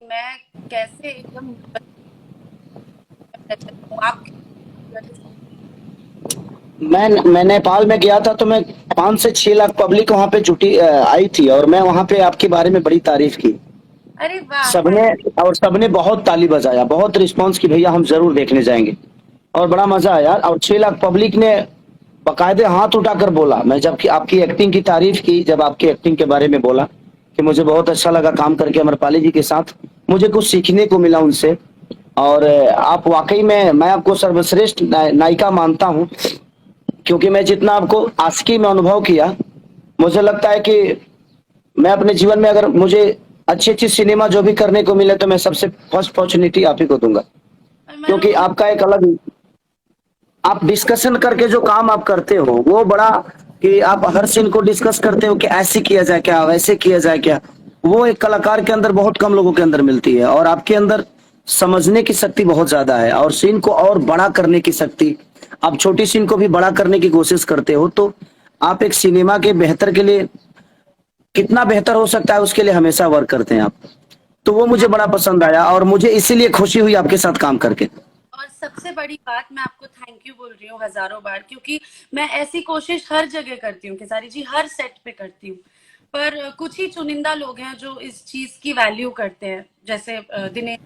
मैं कैसे एकदम हूँ आप। मैं नेपाल में गया था तो मैं 5 से 6 लाख पब्लिक वहां पे जुटी आई थी और मैं वहां पे आपके बारे में बड़ी तारीफ की। अरे वाह सबने थैंक। और सबने बहुत ताली बजाया, बहुत रिस्पांस की भैया हम जरूर देखने जाएंगे। और बड़ा मजा आया और 6 लाख पब्लिक ने बकायदे हाथ उठाकर बोला। मैं जबकि आपकी एक्टिंग की तारीफ की, जब आपकी एक्टिंग के बारे में बोला कि मुझे बहुत अच्छा लगा काम करके अमरपाली जी के साथ, मुझे कुछ सीखने को मिला उनसे। और आप वाकई में, मैं आपको सर्वश्रेष्ठ नायिका मानता हूं, क्योंकि मैं जितना आपको आशिकी में अनुभव किया, मुझे लगता है कि मैं अपने जीवन में अगर मुझे अच्छी अच्छी सिनेमा जो भी करने को मिले तो मैं सबसे फर्स्ट अपॉर्चुनिटी आप ही को दूंगा। और मैं क्योंकि रोज आपका एक अलग, आप डिस्कशन करके जो काम आप करते हो वो बड़ा, कि आप हर सीन को डिस्कस करते हो कि ऐसे किया जाए क्या, वैसे किया जाए क्या, वो एक कलाकार के अंदर बहुत कम लोगों के अंदर मिलती है। और आपके अंदर समझने की शक्ति बहुत ज्यादा है और सीन को और बड़ा करने की शक्ति, आप छोटी सीन को भी बड़ा करने की कोशिश करते हो। तो आप एक सिनेमा के बेहतर के लिए कितना बेहतर हो सकता है उसके लिए हमेशा वर्क करते हैं आप। तो वो मुझे मैं बड़ा पसंद आया और मुझे इसीलिए खुशी हुई आपके साथ काम करके। और सबसे बड़ी बात मैं आपको थैंक यू बोल रही हूँ हजारों बार, क्योंकि मैं ऐसी कोशिश हर जगह करती हूँ खेसारी जी, हर सेट पे करती हूँ। पर कुछ ही चुनिंदा लोग हैं जो इस चीज की वैल्यू करते हैं, जैसे दिनेश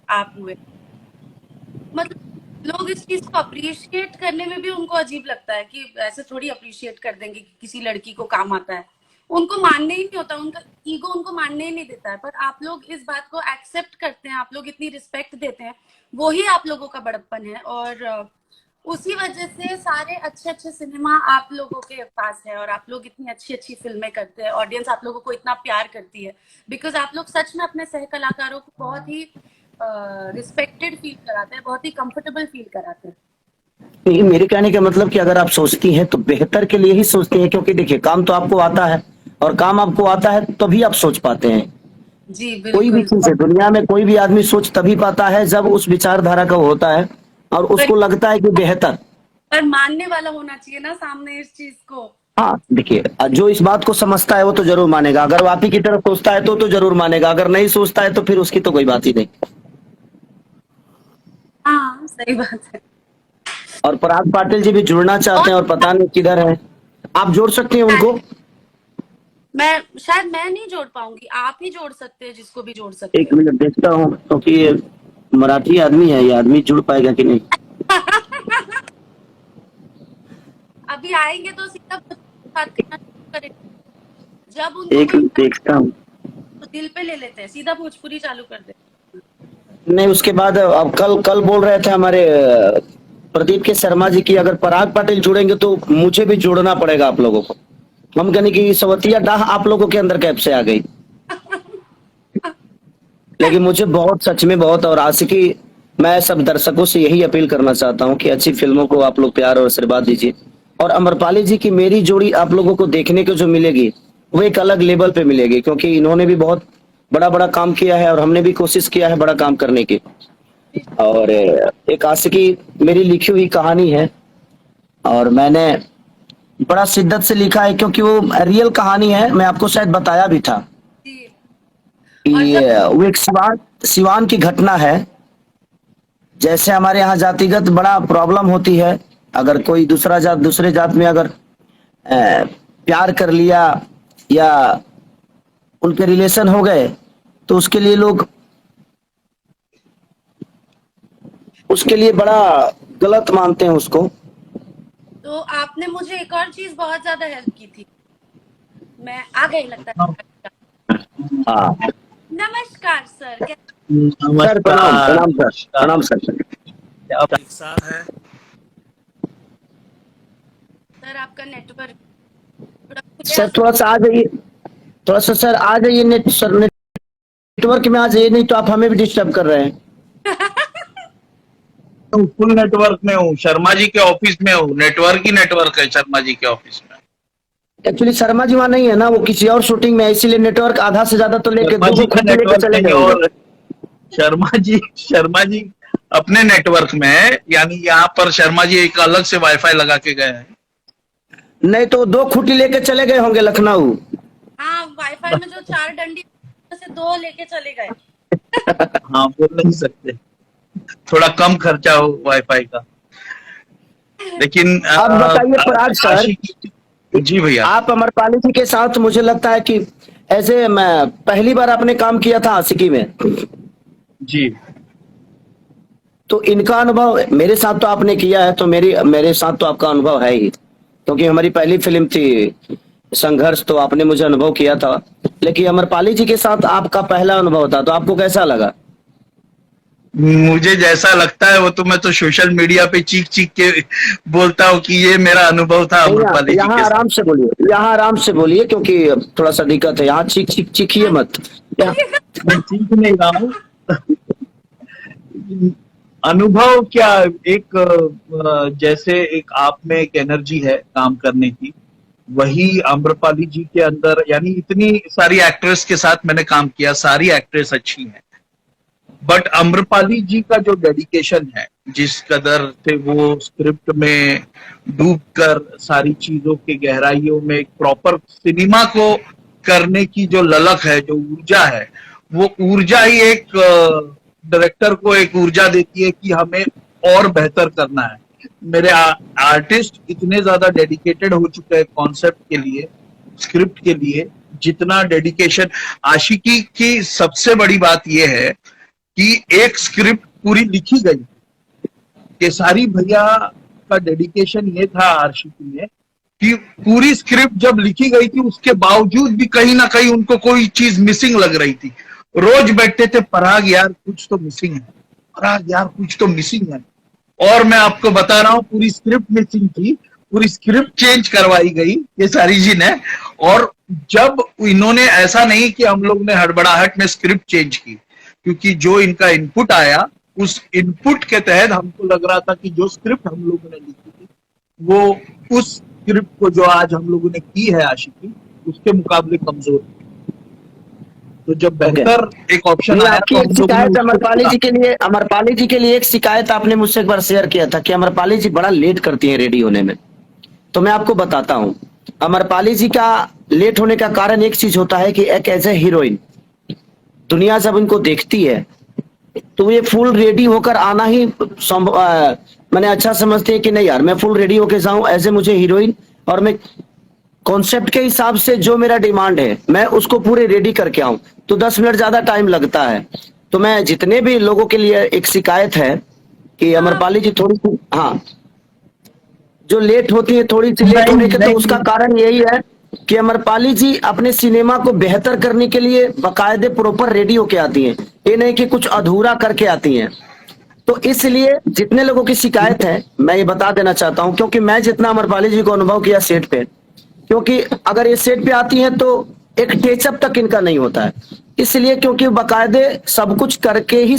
आप हुए। मतलब लोग इस चीज को अप्रिशिएट करने में भी उनको अजीब लगता है कि ऐसे थोड़ी अप्रिशिएट कर देंगे कि किसी लड़की को काम आता है। उनको मानने ही नहीं होता, उनका ईगो उनको मानने ही नहीं देता है। पर आप लोग इस बात को एक्सेप्ट करते हैं, आप लोग इतनी रिस्पेक्ट देते हैं, वो ही आप लोगों का बड़प्पन है। और उसी वजह से सारे अच्छे अच्छे सिनेमा आप लोगों के पास है और आप लोग इतनी अच्छी अच्छी फिल्में करते हैं, ऑडियंस आप लोगों को इतना प्यार करती है। बिकॉज आप लोग सच में अपने सह कलाकारों को बहुत ही रिस्पेक्टेड फील कराते हैं, बहुत ही कंफर्टेबल फील कराते हैं। नहीं, मेरे कहने का मतलब कि अगर आप सोचती हैं तो बेहतर के लिए ही सोचती हैं, क्योंकि देखिए काम तो आपको आता है और काम आपको आता है तभी आप सोच पाते हैं। जी कोई भी बिल्कुल। चीज है दुनिया में, कोई भी आदमी सोच तभी पाता है जब उस विचारधारा का होता है और पर उसको लगता है कि बेहतर। पर मानने वाला होना चाहिए ना सामने इस चीज को। हाँ देखिए, जो इस बात को समझता है वो तो जरूर मानेगा, अगर वो आप ही की तरफ सोचता है तो जरूर मानेगा, अगर नहीं सोचता है तो फिर उसकी तो कोई बात ही नहीं। हाँ सही बात है। और पराग पाटिल जी भी जुड़ना और चाहते हैं और पता नहीं किधर है। आप जोड़ सकती हैं उनको। मैं शायद मैं नहीं जोड़ पाऊंगी, आप ही जोड़ सकते हैं जिसको भी जोड़ सकते एक हैं। मिनट देखता हूँ, क्योंकि ये मराठी आदमी है, ये आदमी जुड़ पाएगा कि नहीं। अभी आएंगे तो सीधा बात करना शुरू करेंगे। जब उनको एक कोई मिनट देखता हूँ। तो दिल पे ले लेते हैं, सीधा भोजपुरी चालू कर देते नहीं, उसके बाद अब कल कल बोल रहे थे हमारे प्रदीप के शर्मा जी की, अगर पराग पाटिल जुड़ेंगे तो मुझे भी जोड़ना पड़ेगा आप लोगों को। हम कहने की सवतिया डाह आप लोगों के अंदर कैब से आ गई। लेकिन मुझे बहुत, सच में बहुत, और आशिकी, मैं सब दर्शकों से यही अपील करना चाहता हूँ कि अच्छी फिल्मों को आप लोग प्यार और आशीर्वाद दीजिए। और अमरपाली जी की मेरी जोड़ी आप लोगों को देखने को जो मिलेगी वो एक अलग लेवल पे मिलेगी, क्योंकि इन्होंने भी बहुत बड़ा बड़ा काम किया है और हमने भी कोशिश किया है बड़ा काम करने की। हैं। और एक आशिकी मेरी लिखी हुई कहानी है और मैंने बड़ा शिद्दत से लिखा है, क्योंकि वो रियल कहानी है। मैं आपको शायद बताया भी था जी। और कि जब वो एक सिवान सिवान की घटना है। जैसे हमारे यहाँ जातिगत बड़ा प्रॉब्लम होती है, अगर कोई दूसरा जात दूसरे जात में अगर प्यार कर लिया या उनके रिलेशन हो गए तो उसके लिए बड़ा गलत मानते हैं उसको। तो आपने मुझे एक और चीज बहुत ज्यादा हेल्प की थी। मैं आ गई लगता है। हाँ नमस्कार सर, सर, प्रणाम नमस्कार, प्रणाम सर, नमस्कार। प्रणाम सर। क्या एक साथ है? सर आपका नेटवर्क थोड़ा खुले सर थोड़ा सा आ जाइए, थोड़ा सा सर आ जाइए, नेट सर नेटवर्क में आ जाइए, नहीं तो आप हमें भी डिस्टर्ब कर रहे हैं। फुल नेटवर्क में हूँ, शर्मा जी के ऑफिस में हूँ। नेटवर्क ही नेटवर्क है शर्मा जी के ऑफिस में। एक्चुअली शर्मा जी वहाँ नहीं है ना, वो किसी और शूटिंग में है, इसीलिए नेटवर्क आधा से ज्यादा तो लेके शर्मा दो जी दो का खुद लेके नेटवर्क चले गए कहीं होंगे। और। शर्मा जी अपने नेटवर्क में है, यानी यहाँ पर शर्मा जी एक अलग से वाईफाई लगा के गए हैं। नहीं तो दो खुटी लेके चले गए होंगे लखनऊ। हाँ वाईफाई में जो चार डंडी से दो लेके चले गए। हाँ, बोल नहीं सकते, थोड़ा कम खर्चा हो वाईफाई का। लेकिन अब बताइए पराग सर, आशिकी, जी भैया। आप अमरपाली जी के साथ मुझे लगता है कि ऐसे मैं पहली बार आपने काम किया था आशिकी में, जी तो इनका अनुभव मेरे साथ तो आपने किया है, तो मेरे साथ तो आपका अनुभव है ही, क्योंकि हमारी पहली फिल्म थी संघर्ष, तो आपने मुझे अनुभव किया था। लेकिन अमरपाली जी के साथ आपका पहला अनुभव था, तो आपको कैसा लगा? मुझे जैसा लगता है वो तो मैं तो सोशल मीडिया पे चीख चीख के बोलता हूँ कि ये मेरा अनुभव था नहीं, अमरपाली जी यहाँ के साथ। आराम से बोलिए, यहाँ आराम से बोलिए, क्योंकि थोड़ा सा दिक्कत है, यहाँ चीख चीख चीखिए मत। मैं चीख नहीं रहा हूँ। अनुभव क्या, एक जैसे एक आप में एक एनर्जी है काम करने की, वही आम्रपाली जी के अंदर, यानी इतनी सारी एक्ट्रेस के साथ मैंने काम किया, सारी एक्ट्रेस अच्छी हैं, बट आम्रपाली जी का जो डेडिकेशन है, जिस कदर से वो स्क्रिप्ट में डूब कर सारी चीजों के गहराइयों में एक प्रॉपर सिनेमा को करने की जो ललक है, जो ऊर्जा है, वो ऊर्जा ही एक डायरेक्टर को एक ऊर्जा देती है कि हमें और बेहतर करना है। मेरे आर्टिस्ट इतने ज्यादा डेडिकेटेड हो चुके हैं कॉन्सेप्ट के लिए, स्क्रिप्ट के लिए, जितना डेडिकेशन आशिकी की सबसे बड़ी बात यह है कि एक स्क्रिप्ट पूरी लिखी गई, केसारी भैया का डेडिकेशन ये था आशिकी में कि पूरी स्क्रिप्ट जब लिखी गई थी उसके बावजूद भी कहीं ना कहीं उनको कोई चीज मिसिंग लग रही थी। रोज बैठते थे, पराग यार कुछ तो मिसिंग है, पराग यार कुछ तो मिसिंग है। और मैं आपको बता रहा हूं पूरी स्क्रिप्ट मिसिंग थी, पूरी स्क्रिप्ट चेंज करवाई गई केसारी जी ने। और जब इन्होंने, ऐसा नहीं कि हम लोग ने हड़बड़ाहट में स्क्रिप्ट चेंज की, क्योंकि जो इनका इनपुट आया उस इनपुट के तहत हमको लग रहा था कि जो स्क्रिप्ट हम लोगों ने लिखी थी वो उस स्क्रिप्ट को जो आज हम लोगों ने की है आशिकी, उसके मुकाबले कमजोर थी। तो जब बेहतर एक ऑप्शन आया आपकी तो एक हम लोगों शिकायत ने अमरपाली जी के लिए, अमरपाली जी के लिए एक शिकायत आपने मुझसे एक बार शेयर किया था कि अमरपाली जी बड़ा लेट करती हैं रेडी होने में। तो मैं आपको बताता हूँ, अमरपाली जी का लेट होने का कारण एक चीज होता है कि एक एज ए हीरोइन दुनिया जब इनको देखती है तो ये फुल रेडी होकर आना ही मैंने अच्छा समझते हैं कि नहीं यार मैं फुल रेडी होकर जाऊं एज ए मुझे हीरोइन, और मैं कॉन्सेप्ट के हिसाब से जो मेरा डिमांड है मैं उसको पूरे रेडी करके आऊं, तो 10 मिनट ज्यादा टाइम लगता है। तो मैं जितने भी लोगों के लिए एक शिकायत है कि अमरपाली जी थोड़ी सी, हाँ, जो लेट होती है, थोड़ी सी लेट होने के, तो उसका कारण यही है कि अमरपाली जी अपने सिनेमा को बेहतर करने के लिए बाकायदे प्रॉपर रेडी होके आती हैं, ये नहीं कि कुछ अधूरा करके आती हैं। तो इसलिए जितने लोगों की शिकायत है मैं ये बता देना चाहता हूं, क्योंकि मैं जितना अमरपाली जी को अनुभव किया सेट पे, क्योंकि अगर ये सेट पे आती हैं तो एक टेचअप तक इनका नहीं होता है, इसलिए क्योंकि बाकायदे सब कुछ करके ही